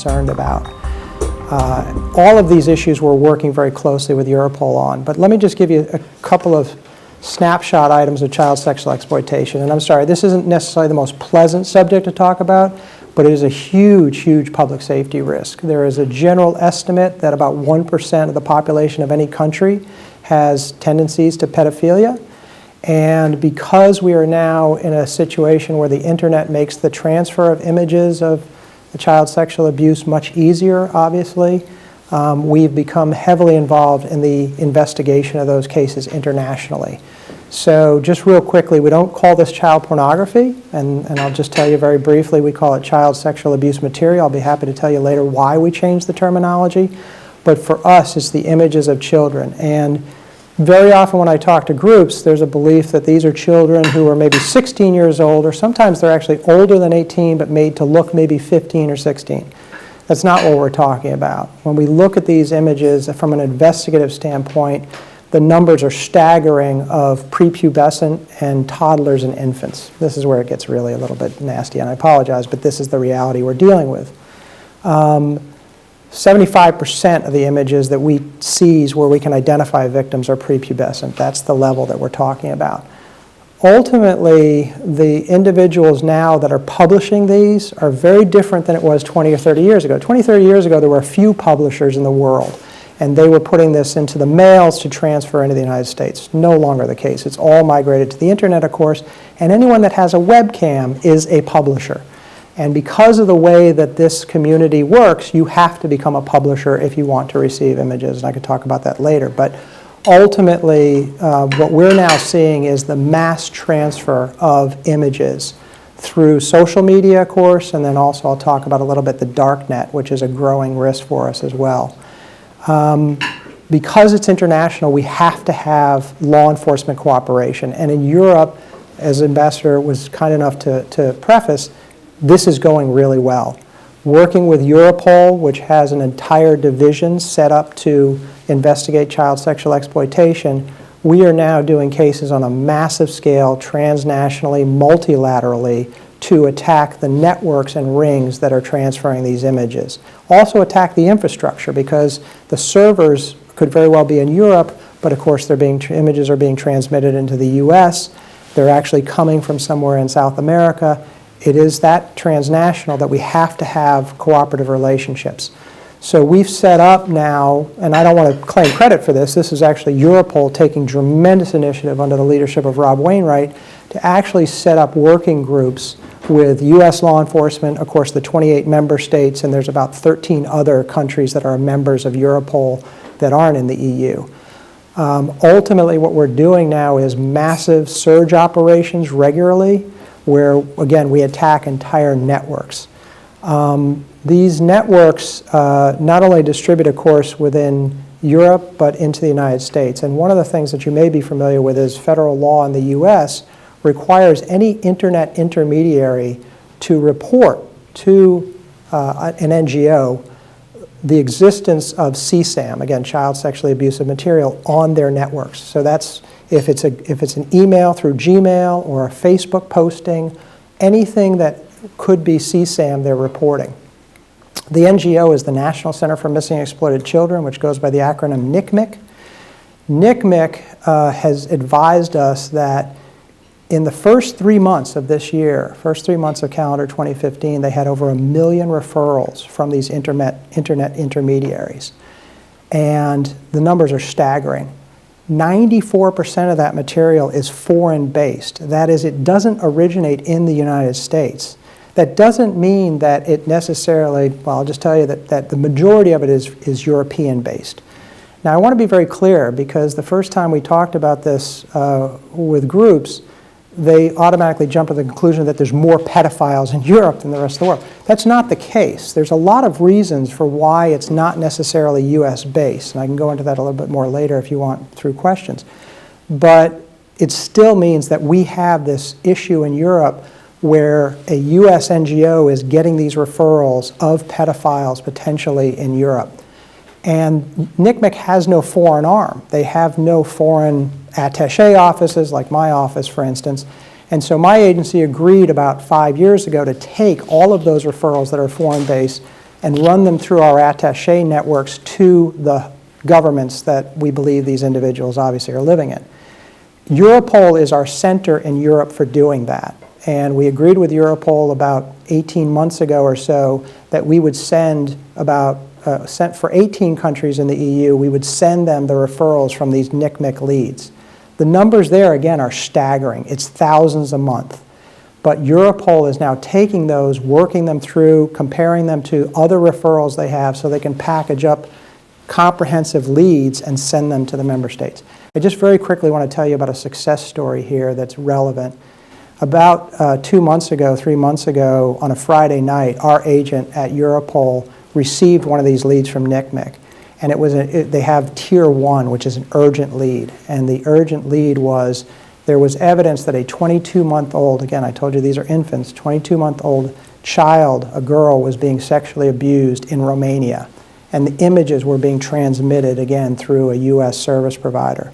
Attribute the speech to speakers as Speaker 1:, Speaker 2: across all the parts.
Speaker 1: concerned about. All of these issues we're working very closely with Europol on, but let me just give you a couple of snapshot items of child sexual exploitation. And I'm sorry, this isn't necessarily the most pleasant subject to talk about, but it is a huge, huge public safety risk. There is a general estimate that about 1% of the population of any country has tendencies to pedophilia. And because we are now in a situation where the internet makes the transfer of images of the child sexual abuse much easier, obviously, we've become heavily involved in the investigation of those cases internationally. So just real quickly, we don't call this child pornography, and I'll just tell you very briefly, we call it child sexual abuse material. I'll be happy to tell you later why we changed the terminology. But for us, it's the images of children. And very often when I talk to groups, there's a belief that these are children who are maybe 16 years old, or sometimes they're actually older than 18, but made to look maybe 15 or 16. That's not what we're talking about. When we look at these images from an investigative standpoint, the numbers are staggering of prepubescent and toddlers and infants. This is where it gets really a little bit nasty, and I apologize, but this is the reality we're dealing with. 75% of the images that we seize where we can identify victims are prepubescent. That's the level that we're talking about. Ultimately, the individuals now that are publishing these are very different than it was 20 or 30 years ago. 20, 30 years ago, there were a few publishers in the world, and they were putting this into the mails to transfer into the United States. No longer the case. It's all migrated to the internet, of course, and anyone that has a webcam is a publisher. And because of the way that this community works, you have to become a publisher if you want to receive images, and I could talk about that later. But ultimately, what we're now seeing is the mass transfer of images through social media, of course, and then also I'll talk about a little bit the dark net, which is a growing risk for us as well. Because it's international, we have to have law enforcement cooperation. And in Europe, as Ambassador was kind enough to preface, this is going really well. Working with Europol, which has an entire division set up to investigate child sexual exploitation, we are now doing cases on a massive scale, transnationally, multilaterally, to attack the networks and rings that are transferring these images. Also attack the infrastructure, because the servers could very well be in Europe, but of course images are being transmitted into the US. They're actually coming from somewhere in South America. It is that transnational that we have to have cooperative relationships. So we've set up now, and I don't want to claim credit for this, this is actually Europol taking tremendous initiative under the leadership of Rob Wainwright to actually set up working groups with US law enforcement, of course the 28 member states, and there's about 13 other countries that are members of Europol that aren't in the EU. Ultimately what we're doing now is massive surge operations regularly, where, again, we attack entire networks. These networks not only distribute, of course, within Europe, but into the United States. And one of the things that you may be familiar with is federal law in the US requires any internet intermediary to report to an NGO the existence of CSAM, again, child sexually abusive material, on their networks. So that's if it's an email through Gmail or a Facebook posting, anything that could be CSAM, they're reporting. The NGO is the National Center for Missing and Exploited Children, which goes by the acronym NCMEC. NCMEC has advised us that in the first 3 months of this year, first 3 months of calendar 2015, they had over 1 million referrals from these internet intermediaries. And the numbers are staggering. 94% of that material is foreign-based. That is, it doesn't originate in the United States. That doesn't mean that it necessarily, well, I'll just tell you that the majority of it is European-based. Now, I want to be very clear, because the first time we talked about this with groups, they automatically jump to the conclusion that there's more pedophiles in Europe than the rest of the world. That's not the case. There's a lot of reasons for why it's not necessarily US-based, and I can go into that a little bit more later if you want through questions. But it still means that we have this issue in Europe where a US NGO is getting these referrals of pedophiles potentially in Europe. And NCMEC has no foreign arm. They have no foreign attaché offices like my office, for instance. And so my agency agreed about 5 years ago to take all of those referrals that are foreign-based and run them through our attaché networks to the governments that we believe these individuals obviously are living in. Europol is our center in Europe for doing that. And we agreed with Europol about 18 months ago or so that we would send for 18 countries in the EU, we would send them the referrals from these NCMEC leads. The numbers there, again, are staggering. It's thousands a month. But Europol is now taking those, working them through, comparing them to other referrals they have so they can package up comprehensive leads and send them to the member states. I just very quickly want to tell you about a success story here that's relevant. About 2 months ago, 3 months ago, on a Friday night, our agent at Europol received one of these leads from NCMEC. And they have Tier 1, which is an urgent lead. And the urgent lead was, there was evidence that a 22-month-old, again, I told you these are infants, 22-month-old child, a girl, was being sexually abused in Romania. And the images were being transmitted, again, through a U.S. service provider.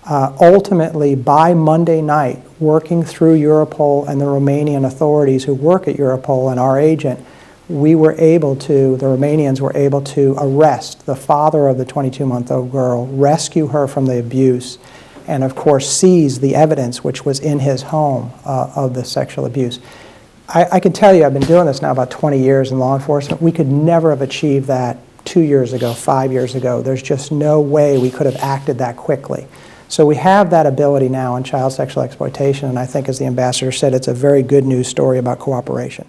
Speaker 1: Ultimately, by Monday night, working through Europol and the Romanian authorities who work at Europol and our agent, the Romanians were able to arrest the father of the 22-month-old girl, rescue her from the abuse, and of course seize the evidence which was in his home of the sexual abuse. I can tell you, I've been doing this now about 20 years in law enforcement. We could never have achieved that 2 years ago, 5 years ago. There's just no way we could have acted that quickly. So we have that ability now in child sexual exploitation, and I think, as the ambassador said, it's a very good news story about cooperation.